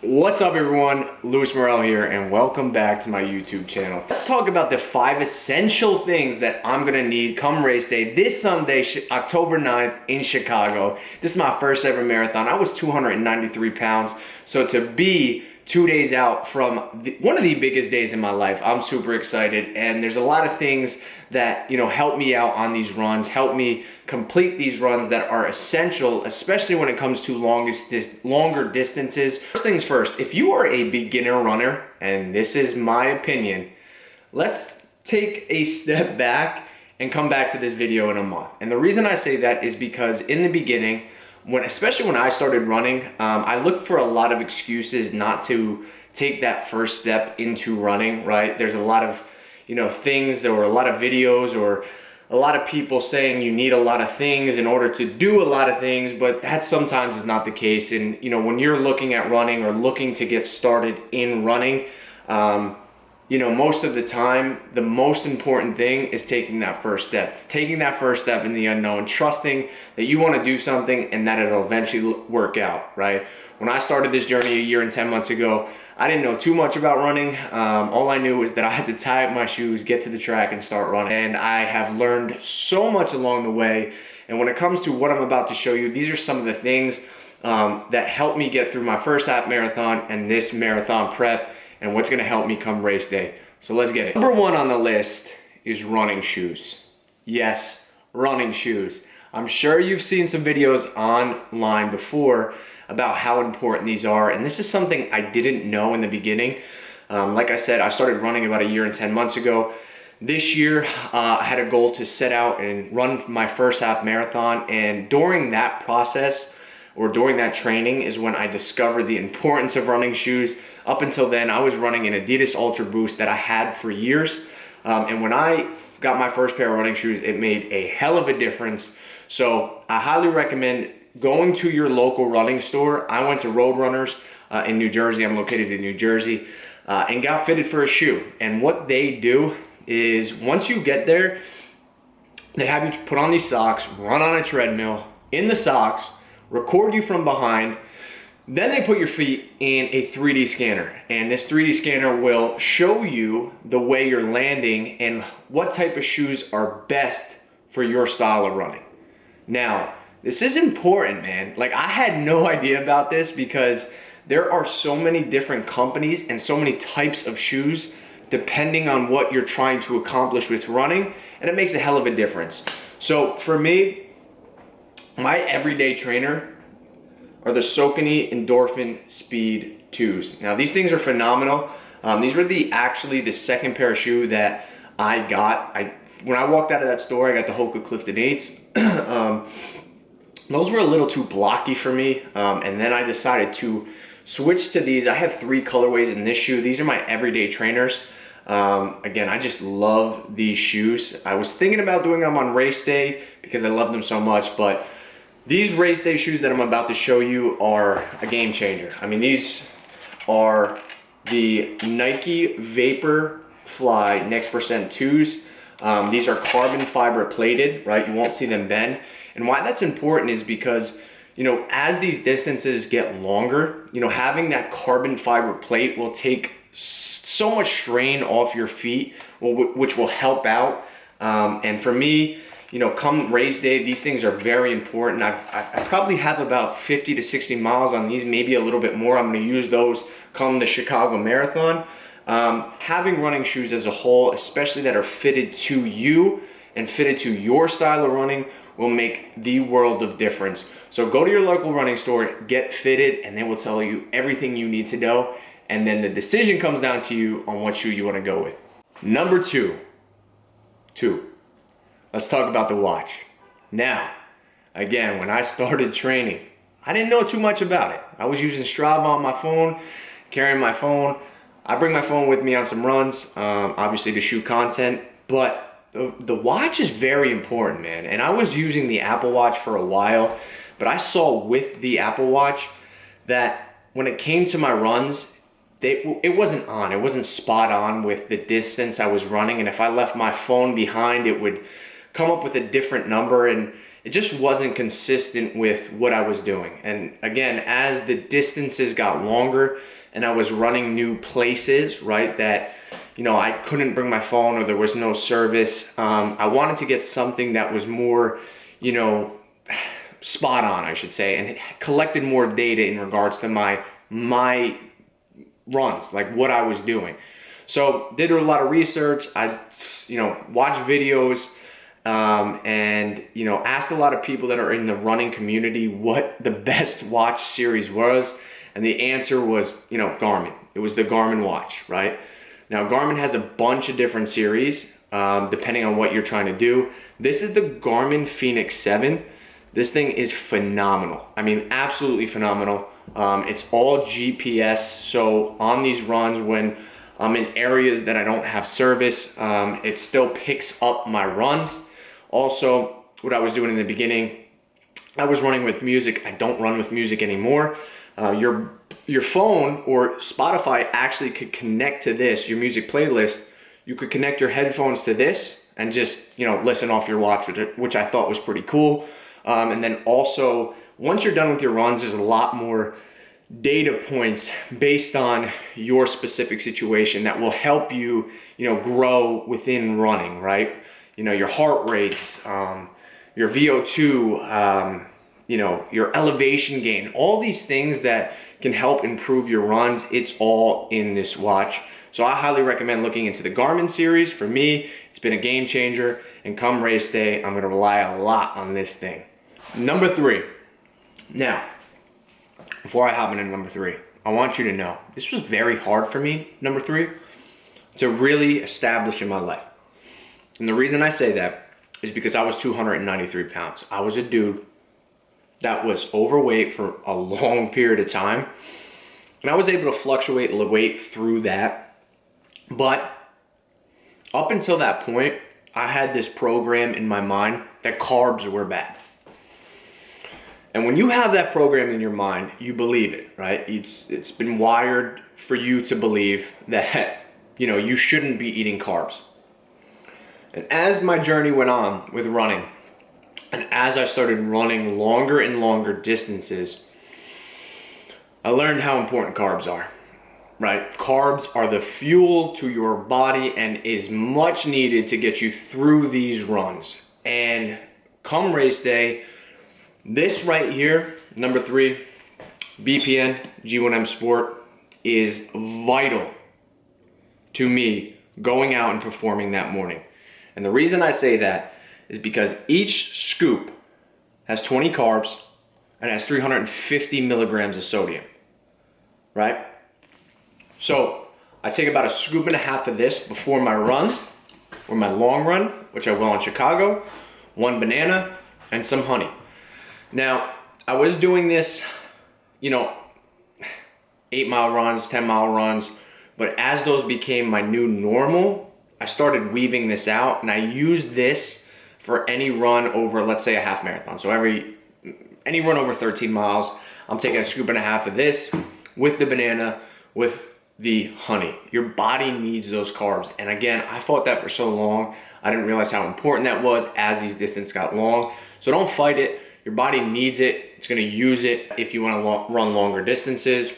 What's up everyone, Louis Morel here and welcome back to my YouTube channel. Let's talk about the 5 essential things that I'm gonna need come race day this Sunday, October 9th in Chicago. This is my first ever marathon. I was 293 pounds, so to be 2 days out from one of the biggest days in my life, I'm super excited, and there's a lot of things that help me out on these runs, help me complete these runs that are essential, especially when it comes to longer distances. First things first, if you are a beginner runner, and this is my opinion, let's take a step back and come back to this video in a month. And the reason I say that is because in the beginning, especially when I started running, I looked for a lot of excuses not to take that first step into running, right? There's a lot of things, or a lot of videos, or a lot of people saying you need a lot of things in order to do a lot of things, but that sometimes is not the case. And when you're looking at running or looking to get started in running, most of the time, the most important thing is taking that first step in the unknown, trusting that you want to do something and that it'll eventually work out, right? When I started this journey a year and 10 months ago, I didn't know too much about running. All I knew was that I had to tie up my shoes, get to the track, and start running. And I have learned so much along the way. And when it comes to what I'm about to show you, these are some of the things that helped me get through my first half marathon and this marathon prep, and what's gonna help me come race day. So let's get it. Number 1 on the list is running shoes. Yes, running shoes. I'm sure you've seen some videos online before about how important these are, and this is something I didn't know in the beginning. Like I said, I started running about a year and 10 months ago. This year, I had a goal to set out and run my first half marathon, and during that process, or during that training, is when I discovered the importance of running shoes. Up until then, I was running an Adidas Ultra Boost that I had for years. And when I got my first pair of running shoes, it made a hell of a difference. So I highly recommend going to your local running store. I went to Roadrunners in New Jersey. I'm located in New Jersey, and got fitted for a shoe. And what they do is, once you get there, they have you put on these socks, run on a treadmill in the socks, record you from behind. Then they put your feet in a 3D scanner, and this 3D scanner will show you the way you're landing and what type of shoes are best for your style of running. Now, this is important, man. Like, I had no idea about this because there are so many different companies and so many types of shoes depending on what you're trying to accomplish with running, and it makes a hell of a difference. So for me, my everyday trainer are the Saucony Endorphin Speed 2s. Now, these things are phenomenal. These were actually the second pair of shoe that I got. When I walked out of that store, I got the Hoka Clifton 8s. Those were a little too blocky for me, and then I decided to switch to these. I have 3 colorways in this shoe. These are my everyday trainers. Again, I just love these shoes. I was thinking about doing them on race day because I love them so much, but these race day shoes that I'm about to show you are a game changer. I mean, these are the Nike Vaporfly Next Percent 2s. These are carbon fiber plated, right? You won't see them bend. And why that's important is because, as these distances get longer, having that carbon fiber plate will take so much strain off your feet, which will help out. And for me, come race day, these things are very important. I probably have about 50 to 60 miles on these, maybe a little bit more. I'm going to use those come the Chicago Marathon. Having running shoes as a whole, especially that are fitted to you and fitted to your style of running, will make the world of difference. So go to your local running store, get fitted, and they will tell you everything you need to know. And then the decision comes down to you on what shoe you want to go with. Number 2. Let's talk about the watch. Now, again, when I started training, I didn't know too much about it. I was using Strava on my phone, carrying my phone. I bring my phone with me on some runs, obviously to shoot content, but the watch is very important, man. And I was using the Apple Watch for a while, but I saw with the Apple Watch that when it came to my runs, it wasn't spot on with the distance I was running. And if I left my phone behind, it would come up with a different number, and it just wasn't consistent with what I was doing. And again, as the distances got longer and I was running new places, right, that, you know, I couldn't bring my phone or there was no service, I wanted to get something that was more, you know, spot on, I should say, and it collected more data in regards to my runs, like what I was doing. So did a lot of research. I, you know, watched videos, and, you know, asked a lot of people that are in the running community what the best watch series was. And the answer was, you know, Garmin. It was the Garmin watch, right? Now, Garmin has a bunch of different series, depending on what you're trying to do. This is the Garmin Fenix 7. This thing is phenomenal. I mean, absolutely phenomenal. It's all GPS. So on these runs, when I'm in areas that I don't have service, it still picks up my runs. Also, what I was doing in the beginning, I was running with music. I don't run with music anymore. Your phone or Spotify actually could connect to this, your music playlist. You could connect your headphones to this and just, you know, listen off your watch, which I thought was pretty cool. And then also, once you're done with your runs, there's a lot more data points based on your specific situation that will help you, you know, grow within running, right? You know, your heart rates, your VO2, you know, your elevation gain, all these things that can help improve your runs. It's all in this watch. So I highly recommend looking into the Garmin series. For me, it's been a game changer, and come race day, I'm gonna rely a lot on this thing. Number 3. Now, before I hop into number 3, I want you to know, this was very hard for me, number 3, to really establish in my life. And the reason I say that is because I was 293 pounds. I was a dude that was overweight for a long period of time. And I was able to fluctuate weight through that. But up until that point, I had this program in my mind that carbs were bad. And when you have that program in your mind, you believe it, right? It's been wired for you to believe that, you know, you shouldn't be eating carbs. And as my journey went on with running, and as I started running longer and longer distances, I learned how important carbs are, right? Carbs are the fuel to your body and is much needed to get you through these runs. And come race day, this right here, number 3, BPN G1M Sport, is vital to me going out and performing that morning. And the reason I say that is because each scoop has 20 carbs and has 350 milligrams of sodium, right? So I take about a scoop and a half of this before my runs, or my long run, which I will in Chicago, 1 banana, and some honey. Now, I was doing this, you know, 8-mile runs, 10-mile runs, but as those became my new normal, I started weaving this out, and I used this for any run over, let's say, a half marathon. So any run over 13 miles, I'm taking a scoop and a half of this with the banana, with the honey. Your body needs those carbs. And again, I fought that for so long. I didn't realize how important that was as these distances got long. So don't fight it. Your body needs it. It's gonna use it. If you wanna run longer distances,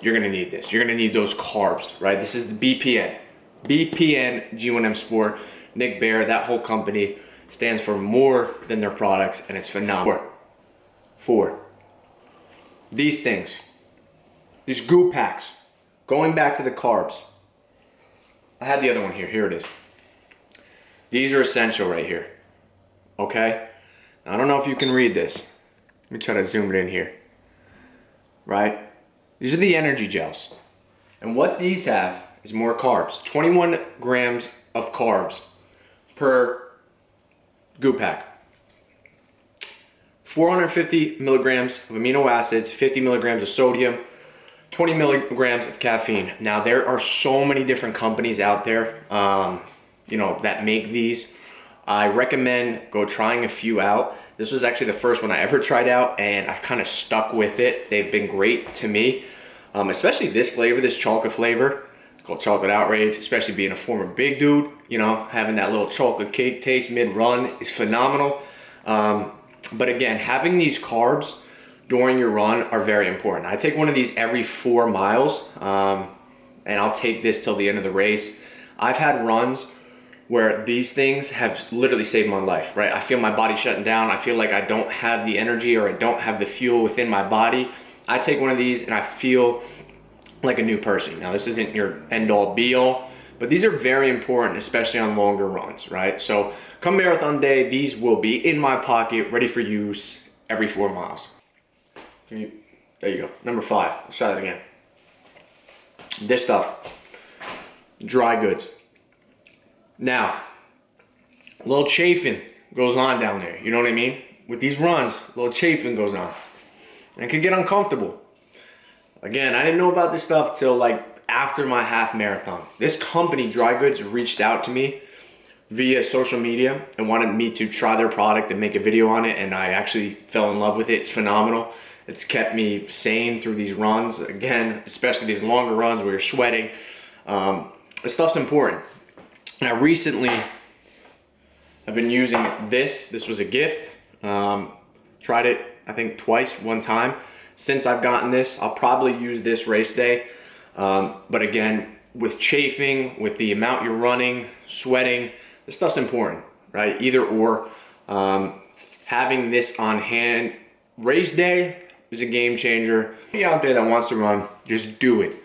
you're gonna need this. You're gonna need those carbs, right? This is the BPN. BPN G1M Sport. Nick Bear, that whole company stands for more than their products, and it's phenomenal. 4. These things. These goo packs. Going back to the carbs. I had the other one here. Here it is. These are essential right here. Okay? I don't know if you can read this. Let me try to zoom it in here. Right? These are the energy gels. And what these have is more carbs. 21 grams of carbs per goo pack. 450 milligrams of amino acids, 50 milligrams of sodium, 20 milligrams of caffeine. Now, there are so many different companies out there, you know, that make these. I recommend go trying a few out. This was actually the first one I ever tried out, and I kind of stuck with it. They've been great to me, especially this flavor, this chocolate flavor. It's called Chocolate Outrage, especially being a former big dude. You know, having that little chocolate cake taste mid-run is phenomenal. But again, having these carbs during your run are very important. I take one of these every 4 miles, and I'll take this till the end of the race. I've had runs where these things have literally saved my life, right? I feel my body shutting down. I feel like I don't have the energy or I don't have the fuel within my body. I take one of these and I feel like a new person. Now, this isn't your end all be all, but these are very important, especially on longer runs, right? So come marathon day, these will be in my pocket, ready for use every 4 miles. There you go. Number 5. Let's try that again. This stuff, dry goods. Now, a little chafing goes on down there. You know what I mean? With these runs, a little chafing goes on. And it can get uncomfortable. Again, I didn't know about this stuff till like after my half marathon. This company, Dry Goods, reached out to me via social media and wanted me to try their product and make a video on it, and I actually fell in love with it. It's phenomenal. It's kept me sane through these runs. Again, especially these longer runs where you're sweating. This stuff's important. And I recently have been using this. This was a gift. Tried it, I think, twice, one time. Since I've gotten this, I'll probably use this race day. But again, with chafing, with the amount you're running, sweating, this stuff's important, right? Either or. Having this on hand, race day is a game changer. Anybody out there that wants to run, just do it.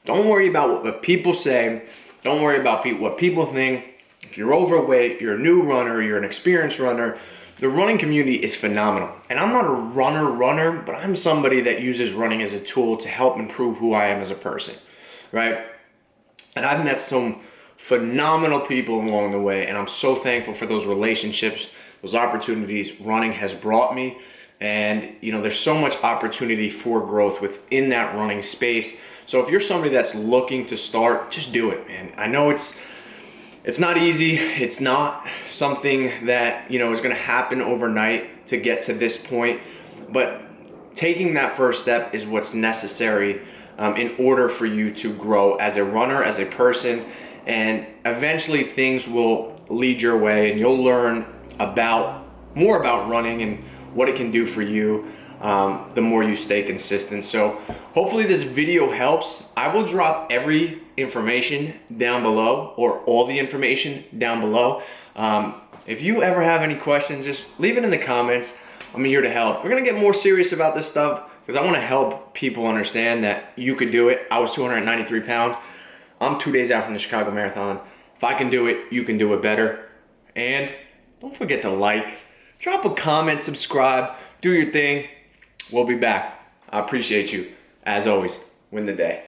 Don't worry about what people say. Don't worry about what people think. If you're overweight, you're a new runner, you're an experienced runner, the running community is phenomenal. And I'm not a runner, but I'm somebody that uses running as a tool to help improve who I am as a person, right? And I've met some phenomenal people along the way, and I'm so thankful for those relationships, those opportunities running has brought me. And you know, there's so much opportunity for growth within that running space. So if you're somebody that's looking to start, just do it, man. I know it's not easy. It's not something that, you know, is going to happen overnight to get to this point, but taking that first step is what's necessary in order for you to grow as a runner, as a person, and eventually things will lead your way and you'll learn more about running and what it can do for you the more you stay consistent. So hopefully this video helps. I will drop every information down below, or all the information down below. If you ever have any questions, just leave it in the comments. I'm here to help. We're gonna get more serious about this stuff because I want to help people understand that you could do it. I was 293 pounds. I'm 2 days out from the Chicago Marathon. If I can do it, you can do it better. And don't forget to like, drop a comment, subscribe, do your thing. We'll be back. I appreciate you. As always, win the day.